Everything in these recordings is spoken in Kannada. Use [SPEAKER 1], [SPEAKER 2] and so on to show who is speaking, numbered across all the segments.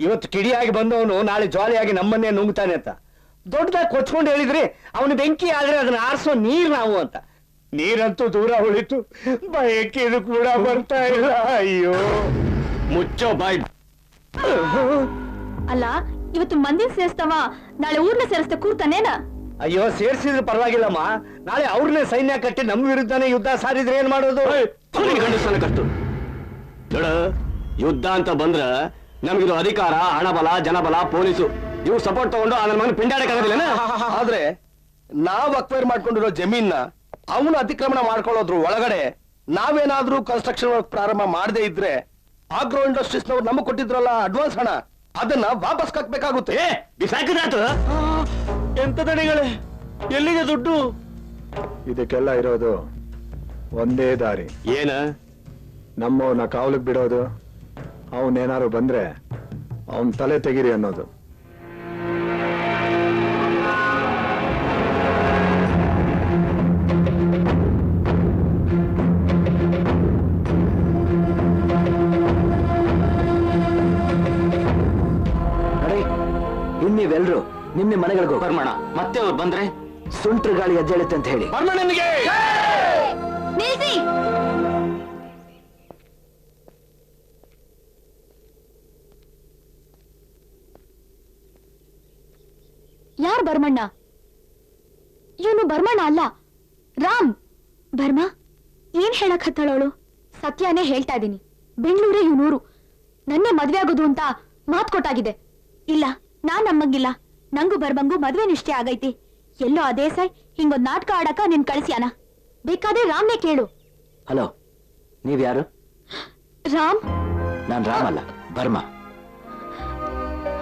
[SPEAKER 1] ಇವತ್ತು ಕಿಡಿಯಾಗಿ ಬಂದವನು ನಾಳೆ ಜಾಲಿಯಾಗಿ ನಮ್ಮನ್ನೇ ನುಂಗ್ತಾನೆ ಅಂತ ದೊಡ್ಡದಾಗಿ ಕೊಚ್ಕೊಂಡು ಹೇಳಿದ್ರಿ ಅವನು ಬೆಂಕಿ ಆದ್ರೆ ಅದನ್ನ ಆರಿಸೋ ನೀರ್ ನಾವು ಅಂತ. ನೀರಂತೂ ದೂರ ಉಳಿತು, ಬಯಕೆ ಇದು ಕೂಡ ಬರ್ತಾ ಇಲ್ಲ. ಅಯ್ಯೋ ಮುಚ್ಚೋ ಬಾಯ್.
[SPEAKER 2] ಅಲ್ಲ ಇವತ್ತು ಮಂದಿನ ಸೇರಿಸ್ತವ ನಾಳೆ ಊರ್ನ ಸೇರಿಸ್ತಾ ಕೂರ್ತಾನೇನ?
[SPEAKER 1] ಅಯ್ಯೋ ಸೇರ್ಸಿದ್ರೆ ಪರವಾಗಿಲ್ಲಮ್ಮ, ನಾಳೆ ಅವ್ರನ್ನೇ ಸೈನ್ಯ ಕಟ್ಟಿ ನಮ್ಮ ವಿರುದ್ಧನೇ ಯುದ್ಧ ಸಾರಿದ್ರೆ ಏನ್ ಮಾಡೋದು?
[SPEAKER 3] ಗಂಡಸ್ತಾನ ಕಟ್ಟು ನೋಡ, ಯುದ್ಧ ಅಂತ ಬಂದ್ರ ನಮ್ಗಿದು ಅಧಿಕಾರ, ಹಣಬಲ, ಜನಬಲ, ಪೊಲೀಸು ಇವು ಸಪೋರ್ಟ್ ತಗೊಂಡು ನನ್ನ ಮಗನ ಪಿಂಡಾಡಕ್ಕಾಗೋದಿಲ್ಲ.
[SPEAKER 4] ಆದ್ರೆ ನಾವ್ ಅಕ್ವೈರ್ ಮಾಡ್ಕೊಂಡಿರೋ ಜಮೀನ್ನ ಅವನು ಅತಿಕ್ರಮಣ ಮಾಡ್ಕೊಳ್ಳೋದ್ರ ಒಳಗಡೆ ನಾವೇನಾದ್ರೂ ಕನ್ಸ್ಟ್ರಕ್ಷನ್ ವರ್ಕ್ ಪ್ರಾರಂಭ ಮಾಡದೇ ಇದ್ರೆ ಆಗ್ರೋ ಇಂಡಸ್ಟ್ರೀಸ್ ನವ್ರು ನಮಗ್ ಕೊಟ್ಟಿದ್ರಲ್ಲ ಅಡ್ವಾನ್ಸ್ ಹಣ, ಅದನ್ನ ವಾಪಸ್ ಕಟ್ಬೇಕಾಗುತ್ತೆ.
[SPEAKER 3] ಬಿಸಾಕಿದಾತು.
[SPEAKER 1] ಎಂತ ದಣಿಗಳೇ, ಎಲ್ಲಿಗೆ ದುಡ್ಡು?
[SPEAKER 5] ಇದಕ್ಕೆಲ್ಲ ಇರೋದು ಒಂದೇ ದಾರಿ.
[SPEAKER 3] ಏನ?
[SPEAKER 5] ನಮ್ಮವನ್ನ ಕಾವಲಿಗೆ ಬಿಡೋದು, ಅವನೇನಾರು ಬಂದ್ರೆ ಅವನ್ ತಲೆ ತೆಗಿರಿ ಅನ್ನೋದು.
[SPEAKER 1] ಇನ್ನೀವೆಲ್ರು ನಿನ್ನೆ ಮನೆಗಳಿಗೂ
[SPEAKER 3] ಬರ್ಮಣ. ಮತ್ತೆ ಅವ್ರು ಬಂದ್ರೆ
[SPEAKER 1] ಸುಂಟ್ರ ಗಾಳಿ ಎದ್ದೇಳುತ್ತೆ ಅಂತ ಹೇಳಿ.
[SPEAKER 3] ಬರ್ಮಣ್ಣನಿಗೆ
[SPEAKER 2] ನಿಲ್ಸಿ. ಯಾರು ಬರ್ಮಣ್ಣ? ಇವನು ಬರ್ಮಣ್ಣ ಅಲ್ಲ, ರಾಮ್. ಬರ್ಮ ಏನ್ ಹೇಳಕ್ ಹತ್ತಾಳವಳು? ಸತ್ಯನೇ ಹೇಳ್ತಾ ಇದೀನಿ, ಬೆಂಗಳೂರೇ ಇವನೂರು. ನನ್ನೇ ಮದ್ವೆ ಆಗೋದು ಅಂತ ಮಾತ್ ಕೊಟ್ಟಾಗಿದೆ. ಇಲ್ಲ, ನಾನ್ ನಮ್ಮಂಗಿಲ್ಲ. ನಂಗೂ ಬರ್ಮಂಗೂ ಮದ್ವೆ ನಿಶ್ಚಯ ಆಗೈತಿ. ಎಲ್ಲೋ ಅದೇ ಸಾಯ್ ಹಿಂಗೊಂದ್ ನಾಟಕ ಆಡಕ ನಿನ್ ಕಳಿಸ್ಯಾನ. ಬೇಕಾದ್ರೆ ರಾಮ್ನೇ ಕೇಳು.
[SPEAKER 1] ಹಲೋ, ನೀವ್ ಯಾರು?
[SPEAKER 2] ರಾಮ್?
[SPEAKER 1] ನಾನ್ ರಾಮ್ ಅಲ್ಲ, ಬರ್ಮ.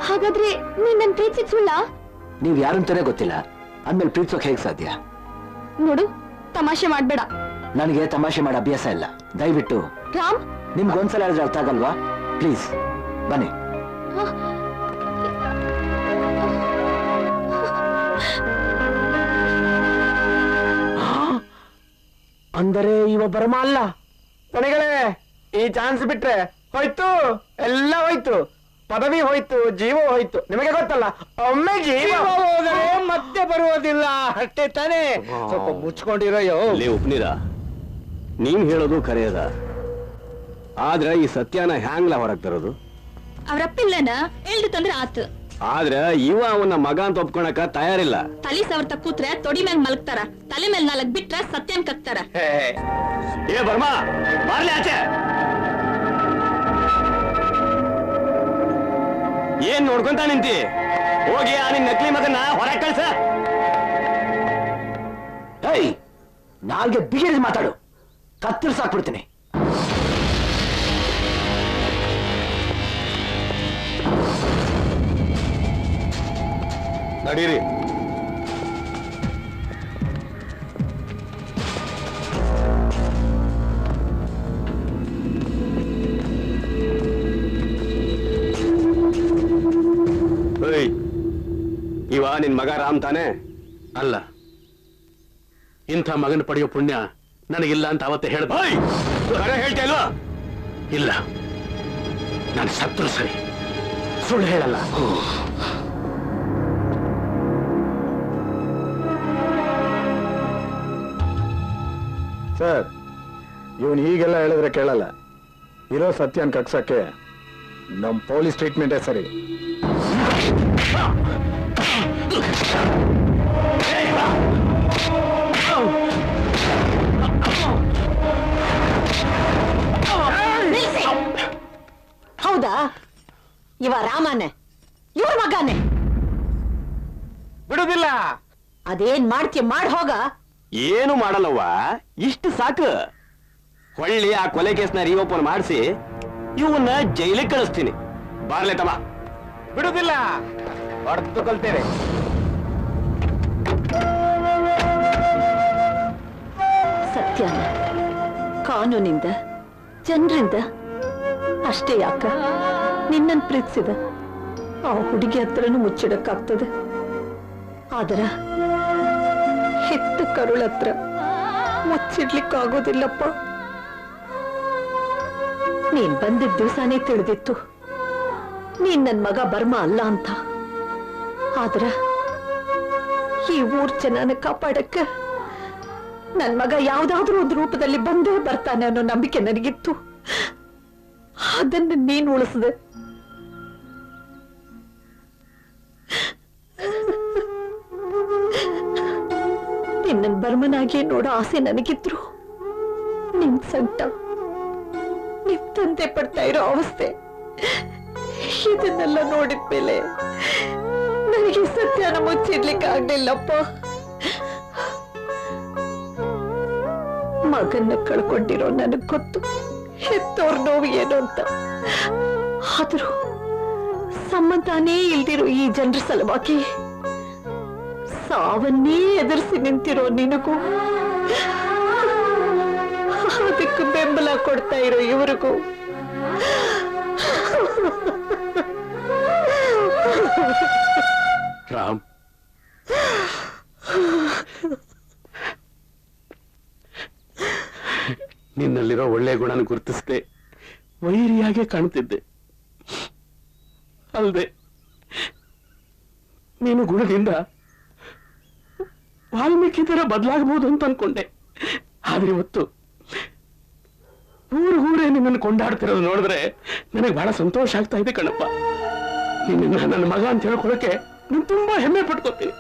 [SPEAKER 2] ಹಾಗಾದ್ರೆ ನೀನ್ ನನ್ ಪ್ರೀತಿಸಿದ್ ಸುಳ್ಳ?
[SPEAKER 1] ನೀವ್ ಯಾರು ಅಂತಾನೆ ಗೊತ್ತಿಲ್ಲ, ಅಂದ್ಮೇಲೆ ಪ್ರೀತಿಸೋಕ್ ಹೇಗ್ ಸಾಧ್ಯ?
[SPEAKER 2] ನೋಡು, ತಮಾಷೆ ಮಾಡ್ಬೇಡ.
[SPEAKER 1] ನನಗೆ ತಮಾಷೆ ಮಾಡೋ ಅಭ್ಯಾಸ ಇಲ್ಲ. ದಯವಿಟ್ಟು
[SPEAKER 2] ರಾಮ್,
[SPEAKER 1] ನಿಮ್ಗೊಂದ್ಸಲ ಹೇಳಿದ್ರೆ ಅರ್ಥ ಆಗಲ್ವಾ? ಪ್ಲೀಸ್ ಬನ್ನಿ. ಅಂದರೆ ಇವ ಬರ್ಮ ಅಲ್ಲ. ಕೊನೆಗಳೇ, ಈ ಚಾನ್ಸ್ ಬಿಟ್ರೆ ಹೋಯ್ತು, ಎಲ್ಲ ಹೋಯ್ತು. ಪದವಿ ಹೋಯ್ತು, ಜೀವ ಹೋಯ್ತು. ನಿಮಗೆ ಗೊತ್ತಲ್ಲ, ಒಮ್ಮೆ ಜೀವ ಹೋದರೆ ಮತ್ತೆ ಬರುವುದಿಲ್ಲ, ಅಷ್ಟೇ ತಾನೇ? ಸ್ವಲ್ಪ ಮುಚ್ಕೊಂಡಿರೋ.
[SPEAKER 3] ಉಪ್ನೀರ, ನೀನ್ ಹೇಳೋದು ಖರೆಯದ, ಆದ್ರೆ ಈ ಸತ್ಯನ ಹ್ಯಾಂಗ್ಲ ಹೊರಗ್ ತರೋದು?
[SPEAKER 2] ಅವ್ರಪ್ಪಿಲ್ಲನ ಹೇಳ್ದು ತಂದ್ರೆ ಆತು.
[SPEAKER 3] ಆದ್ರೆ ಇವ ಅವನ ಮಗ ಅಂತ ಒಪ್ಕೊಳಕ ತಯಾರಿಲ್ಲ.
[SPEAKER 2] ತಲಿ ಸವರ್ತ ಕೂತ್ರೆ ತೊಡಿ ಮ್ಯಾಗ ಮಲಗ್ತಾರ, ತಲೆ ಮೇಲೆ ನಾಲ್ಕ್ ಬಿಟ್ರೆ ಸತ್ಯನ್ ಕಕ್ತಾರ.
[SPEAKER 3] ಏ ಬರ್ಮಾ, ಬಾರ್ಲಿ ಆಚೆ. ಏನ್ ನೋಡ್ಕೊಂತ ನಿಂತಿ? ಹೋಗಿ ಆ ನಿನ್ ನಕಲಿ ಮಗನ ಹೊರಗೆ ಕಳ್ಸ.
[SPEAKER 1] ಹೇಯ್, ನಾಲ್ಗೆ ಬಿಗಿಡಿದು ಮಾತಾಡು, ಕತ್ತರಿಸಾಕ್ಬಿಡ್ತೀನಿ.
[SPEAKER 4] ನಡೀರಿ.
[SPEAKER 3] ಇವ ನಿನ್ ಮಗ ರಾಮ್ ತಾನೆ?
[SPEAKER 6] ಅಲ್ಲ, ಇಂಥ ಮಗನ ಪಡೆಯೋ ಪುಣ್ಯ ನನಗಿಲ್ಲ ಅಂತ ಅವತ್ತೆ ಹೇಳ್ದ.
[SPEAKER 3] ಹೇಳ್ತಾ ಇಲ್ವಾ?
[SPEAKER 6] ಇಲ್ಲ, ನಾನು ಸತ್ರು ಸರಿ, ಸುಳ್ಳು ಹೇಳಲ್ಲ.
[SPEAKER 5] ಸರ್, ಇವನ್ ಹೀಗೆಲ್ಲ ಹೇಳಿದ್ರೆ ಕೇಳಲ್ಲ. ಇರೋ ಸತ್ಯನ್ ಕಗ್ಸಕ್ಕೆ ನಮ್ ಪೊಲೀಸ್ ಟ್ರೀಟ್ಮೆಂಟೇ ಸರಿ.
[SPEAKER 7] ಹೌದಾ? ಇವ ರಾಮನೇ, ಇವ್ರ ಮಗನೇ.
[SPEAKER 1] ಬಿಡುದಿಲ್ಲ.
[SPEAKER 7] ಅದೇನ್ ಮಾಡ್ತೀಯ ಮಾಡ್ ಹೋಗ.
[SPEAKER 3] ಏನು ಮಾಡಲ್ಲವ್ವ, ಇಷ್ಟು ಸಾಕು. ಹೊಳ್ಳಿ ಆ ಕೊಲೆ ಕೇಸ್ನ ರೀಓಪನ್ ಮಾಡಿಸಿ ಇವನ್ನ ಜೈಲಿಗೆ ಕಳಿಸ್ತೀನಿ. ಬಾರ್ಲೆ ತಮ್ಮ.
[SPEAKER 1] ಬಿಡುದಿಲ್ಲ, ಹೊಡೆದು ಕಲ್ತೇವೆ.
[SPEAKER 7] ಸತ್ಯನ ಕಾನೂನಿಂದ, ಜನರಿಂದ ಅಷ್ಟೇ ಯಾಕ ನಿನ್ನನ್ ಪ್ರೀತಿಸಿದ ಆ ಹುಡುಗಿ ಹತ್ರನೂ ಮುಚ್ಚಿಡಕ್ಕಾಗ್ತದೆ. ಆದ್ರ ಹೆತ್ತ ಕರುಳತ್ರ ಮುಚ್ಚಿಡ್ಲಿಕ್ಕಾಗೋದಿಲ್ಲಪ್ಪ. ನೀನ್ ಬಂದಿದ್ದ ದಿವಸನೇ ತಿಳಿದಿತ್ತು ನೀನ್ ನನ್ ಮಗ ಬರ್ಮ ಅಲ್ಲ ಅಂತ. ಆದ್ರ ಈ ಊರ್ ಜನನ ಕಾಪಾಡಕ್ಕ ನನ್ ಮಗ ಯಾವ್ದಾದ್ರೂ ಒಂದು ರೂಪದಲ್ಲಿ ಬಂದೇ ಬರ್ತಾನೆ ಅನ್ನೋ ನಂಬಿಕೆ ನನಗಿತ್ತು. ಅದನ್ನ ನೀನ್ ಉಳಿಸ್ದೆ. ನಿನ್ನ ಬರ್ಮನಾಗಿ ನೋಡೋ ಆಸೆ ನನಗಿದ್ರು ನಿನ್ ಸಂಕಟ, ನಿಮ್ ತಂದೆ ಪಡ್ತಾ ಇರೋ ಅವಸ್ಥೆ ಇದನ್ನೆಲ್ಲ ನೋಡಿದ್ಮೇಲೆ ನನಗೆ ಸತ್ಯನ ಮುಚ್ಚಿಡ್ಲಿಕ್ಕೆ ಆಗ್ಲಿಲ್ಲಪ್ಪ. ಮಗನ್ನ ಕಳ್ಕೊಂಡಿರೋ ನನಗ್ ಗೊತ್ತು ಹೆತ್ತೋರ್ ನೋವು ಏನು ಅಂತ. ಆದ್ರೂ ಸಂಬಂಧನೇ ಇಲ್ದಿರೋ ಈ ಜನರ ಸಲುವಾಗಿ ಸಾವನ್ನೇ ಎದುರಿಸಿ ನಿಂತಿರೋ ನಿನಗೂ, ಅದಕ್ಕೆ ಬೆಂಬಲ ಕೊಡ್ತಾ ಇರೋ ಇವರಿಗೂ
[SPEAKER 6] ರಾಮ್, ನಿನ್ನಲ್ಲಿರೋ ಒಳ್ಳೆ ಗುಣನ ಗುರುತಿಸದೆ ವೈರಿಯಾಗೆ ಕಾಣ್ತಿದ್ದೆ. ಅಲ್ದೆ ನೀನು ಗುಣದಿಂದ ವಾಲ್ಮೀಕಿ ತರ ಬದಲಾಗಬಹುದು ಅಂತ ಅನ್ಕೊಂಡೆ. ಆದ್ರೆ ಇವತ್ತು ಊರೇ ನಿನ್ನನ್ನು ಕೊಂಡಾಡ್ತಿರೋದು ನೋಡಿದ್ರೆ ನನಗೆ ಬಹಳ ಸಂತೋಷ ಆಗ್ತಾ ಇದೆ ಕಣಪ್ಪ. ನಿನ್ನ ನನ್ನ ಮಗ ಅಂತ ಹೇಳ್ಕೊಳಕ್ಕೆ ನಾನು ತುಂಬಾ ಹೆಮ್ಮೆ ಪಟ್ಕೋತೀನಿ.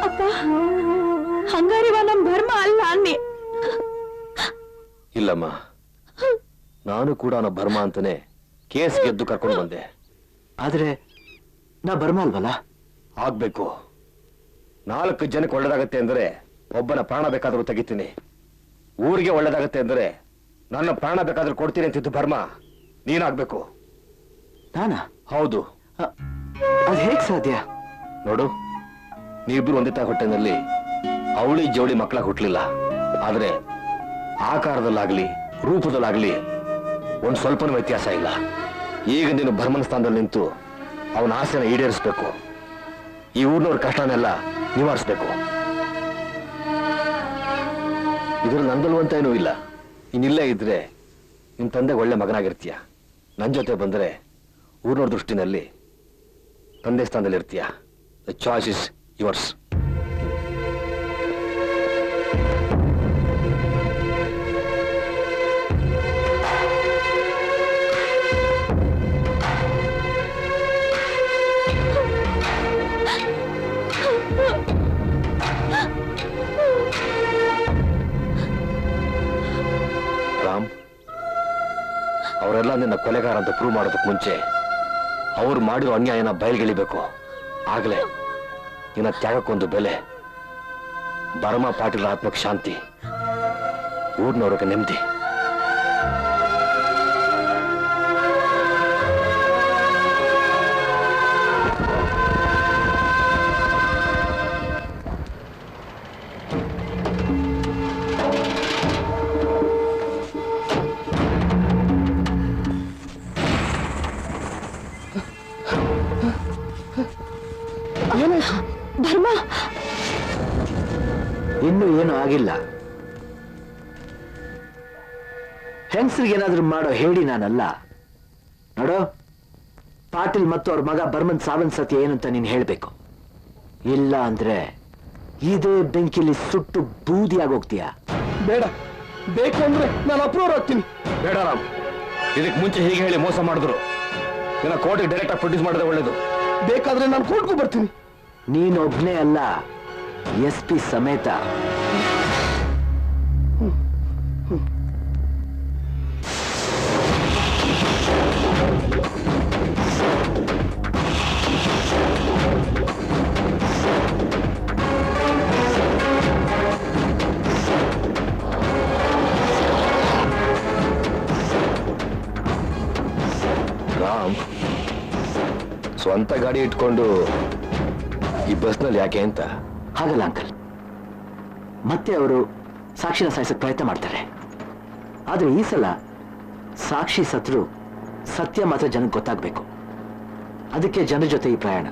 [SPEAKER 7] ಅಪ್ಪ, ಹಂಗಾರಿವ ನಮ್ ಬರ್ಮ ಅಲ್ಲ ಅನ್ನಿ.
[SPEAKER 4] ಇಲ್ಲಮ್ಮ, ನಾನು ಕೂಡ ಅವನ ಬರ್ಮ ಅಂತಾನೆ ಕೇಸ್ ಗೆದ್ದು ಕರ್ಕೊಂಡು ಬಂದೆ.
[SPEAKER 1] ಆದ್ರೆ ನಾ ಬರ್ಮ ಅಲ್ವಲ್ಲ?
[SPEAKER 4] ಆಗ್ಬೇಕು. 4 ಜನಕ್ಕೆ ಒಳ್ಳೇದಾಗತ್ತೆ ಅಂದ್ರೆ ಒಬ್ಬನ ಪ್ರಾಣ ಬೇಕಾದ್ರೂ ತೆಗಿತೀನಿ. ಊರಿಗೆ ಒಳ್ಳೇದಾಗತ್ತೆ ಅಂದ್ರೆ ನನ್ನ ಪ್ರಾಣ ಬೇಕಾದ್ರೂ ಕೊಡ್ತೀನಿ ಅಂತಿದ್ದು ಬರ್ಮ ನೀನಾಗ್ಬೇಕು.
[SPEAKER 1] ನಾನಾ?
[SPEAKER 4] ಹೌದು.
[SPEAKER 1] ಅದ್ ಹೇಗ್ ಸಾಧ್ಯ?
[SPEAKER 4] ನೋಡು, ನೀವಿಬ್ರು ಒಂದೇ ತಾಯಿ ಹೊಟ್ಟೆನಲ್ಲಿ ಅವಳಿ ಜವಳಿ ಮಕ್ಕಳ ಹುಟ್ಲಿಲ್ಲ. ಆದ್ರೆ ಆಕಾರದಲ್ಲಾಗ್ಲಿ ರೂಪದಲ್ಲಾಗ್ಲಿ ಒಂದ್ ಸ್ವಲ್ಪನೂ ವ್ಯತ್ಯಾಸ ಇಲ್ಲ. ಈಗ ನೀನು ಭರ್ಮನ ಸ್ಥಾನದಲ್ಲಿ ನಿಂತು ಅವನ ಆಸೆನ ಈಡೇರಿಸ್ಬೇಕು. ಈ ಊರ್ನವ್ರ ಕಷ್ಟನೆಲ್ಲ ನಿವಾರಿಸ್ಬೇಕು. ಇದ್ರಲ್ಲಿ ನಂದಲ್ವ ಅಂತ ಏನೂ ಇಲ್ಲ. ಇನ್ನಿಲ್ಲೇ ಇದ್ರೆ ನಿಮ್ ತಂದೆ ಒಳ್ಳೆ ಮಗನಾಗಿರ್ತೀಯ. ನನ್ ಜೊತೆ ಬಂದ್ರೆ ಊರ್ನವ್ರ ದೃಷ್ಟಿನಲ್ಲಿ ತಂದೆ ಸ್ಥಾನದಲ್ಲಿ ಇರ್ತೀಯ. The choice is yours. Ram, ಅವರೆಲ್ಲ ನಿನ್ನ ಕೊಲೆಗಾರ ಅಂತ ಪ್ರೂವ್ ಮಾಡೋದಕ್ಕೆ ಮುಂಚೆ ಅವ್ರು ಮಾಡಿರೋ ಅನ್ಯಾಯನ ಬಯಲ್ಗೆಳಿಬೇಕು. ಆಗ್ಲೇ ನಿನ್ನ ತ್ಯಾಗಕ್ಕೊಂದು ಬೆಲೆ. ಬರ್ಮ ಪಾಟೀಲ್ ಆತ್ಮಕ್ಕೆ ಶಾಂತಿ, ಊರ್ನವ್ರಿಗೆ ನೆಮ್ಮದಿ.
[SPEAKER 7] ಬರ್ಮ,
[SPEAKER 1] ಇನ್ನೂ ಏನು ಆಗಿಲ್ಲ. ಹೆಂಗಸ್ರಿಗೇನಾದ್ರೂ ಮಾಡೋ ಹೇಳಿ ನಾನಲ್ಲ. ನೋಡೋ, ಪಾಟೀಲ್ ಮತ್ತು ಅವ್ರ ಮಗ ಬರ್ಮನ್ ಸಾವನ್ ಸತ್ಯ ಏನು ಅಂತ ನೀನು ಹೇಳ್ಬೇಕು. ಇಲ್ಲ ಅಂದ್ರೆ ಇದೇ ಬೆಂಕಿಲಿ ಸುಟ್ಟು ಬೂದಿಯಾಗಿ ಹೋಗ್ತೀಯ.
[SPEAKER 4] ಬೇಡ, ಬೇಕು ಅಂದ್ರೆ ನಾನು ಅಪ್ರೂವ್ ಆಗ್ತೀನಿ. ಬೇಡ ರಾಮ್, ಇದಕ್ಕೆ ಮುಂಚೆ ಹೀಗೆ ಹೇಳಿ ಮೋಸ ಮಾಡಿದ್ರು. ನಿನ್ನ ಕೋರ್ಟಿಗೆ ಡೈರೆಕ್ಟ್ ಆಗಿ ಪ್ರೊಡ್ಯೂಸ್ ಮಾಡಿದ್ರೆ ಒಳ್ಳೇದು. ಬೇಕಾದ್ರೆ ನಾನು ಕೋರ್ಟ್ಗೂ ಬರ್ತೀನಿ.
[SPEAKER 1] ನೀನೊಬ್ನೇ ಅಲ್ಲ, SP ಸಮೇತ.
[SPEAKER 4] ರಾಮ್, ಸ್ವಂತ ಗಾಡಿ ಇಟ್ಕೊಂಡು ಈ ಬಸ್ನಲ್ಲಿ ಯಾಕೆ ಅಂತ?
[SPEAKER 1] ಹಾಗಲ್ಲ ಅಂಕಲ್, ಮತ್ತೆ ಅವರು ಸಾಕ್ಷಿನ ಸಾಯಿಸಕ್ ಪ್ರಯತ್ನ ಮಾಡ್ತಾರೆ. ಆದ್ರೆ ಈ ಸಲ ಸಾಕ್ಷಿ ಸತ್ರು ಸತ್ಯ ಮಾತ್ರ ಜನಕ್ಕೆ ಗೊತ್ತಾಗ್ಬೇಕು. ಅದಕ್ಕೆ ಜನರ ಜೊತೆ ಈ ಪ್ರಯಾಣ.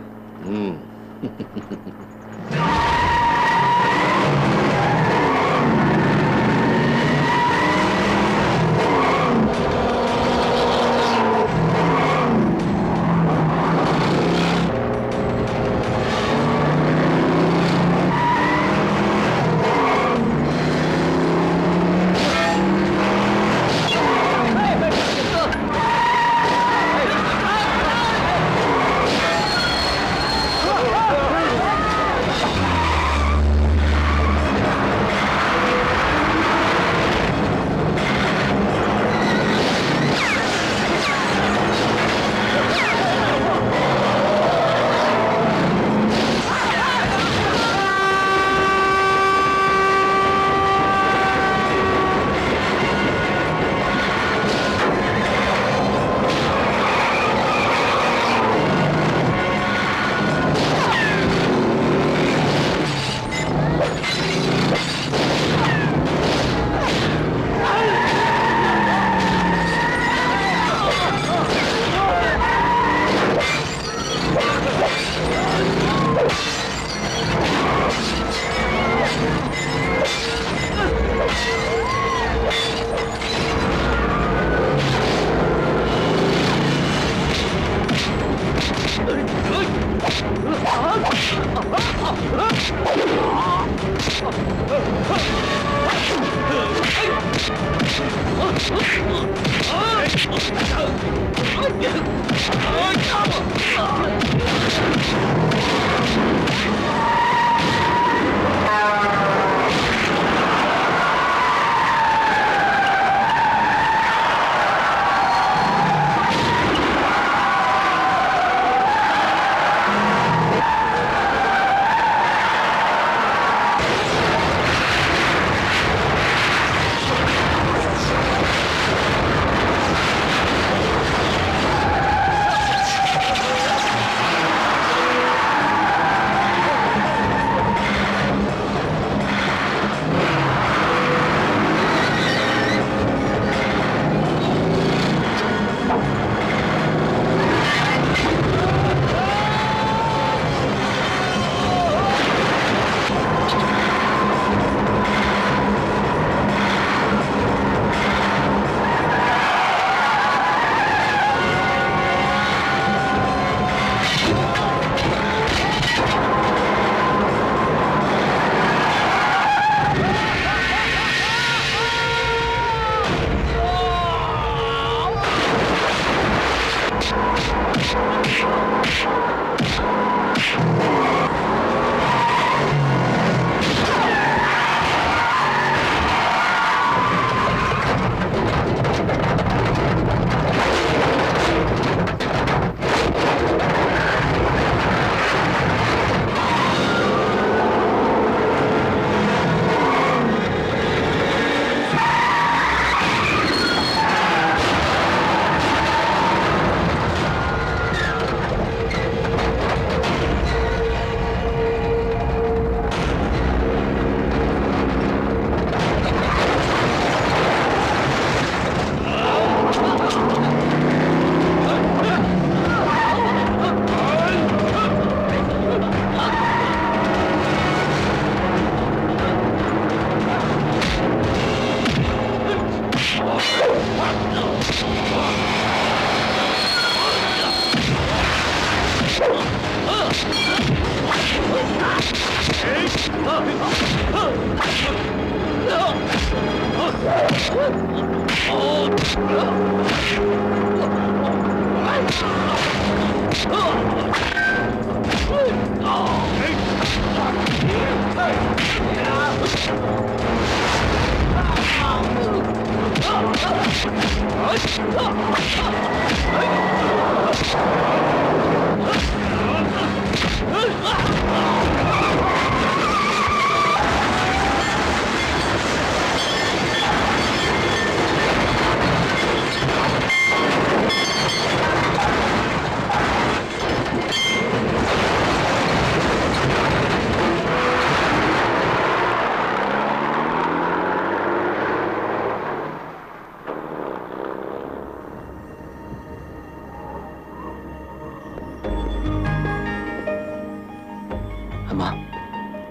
[SPEAKER 3] ಅಮ್ಮ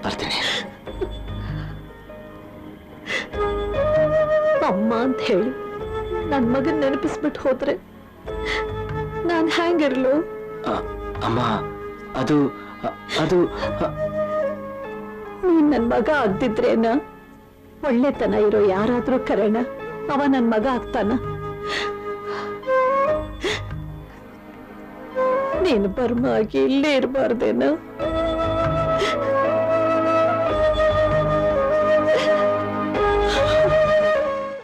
[SPEAKER 3] ಬರ್ತೀನಿ.
[SPEAKER 7] ಅಮ್ಮ ಅಂತ ಹೇಳಿ ನನ್ ಮಗನ್ ನೆನಪಿಸ್ಬಿಟ್ಟು ಹೋದ್ರೆ ನಾನ್ ಹ್ಯಾಂಗಿರ್ಲು?
[SPEAKER 3] ಅಮ್ಮ ಅದು ಅದು
[SPEAKER 7] ನೀನ್ ನನ್ ಮಗ ಆಗ್ದಿದ್ರೇನ ಒಳ್ಳೆತನ ಇರೋ ಯಾರಾದ್ರೂ ಕರೆಣ ಅವ ನನ್ ಮಗ ಆಗ್ತಾನ? ನೀನು ಬರ್ಮ ಆಗಿ ಇಲ್ಲೇ ಇರಬಾರ್ದೇನ?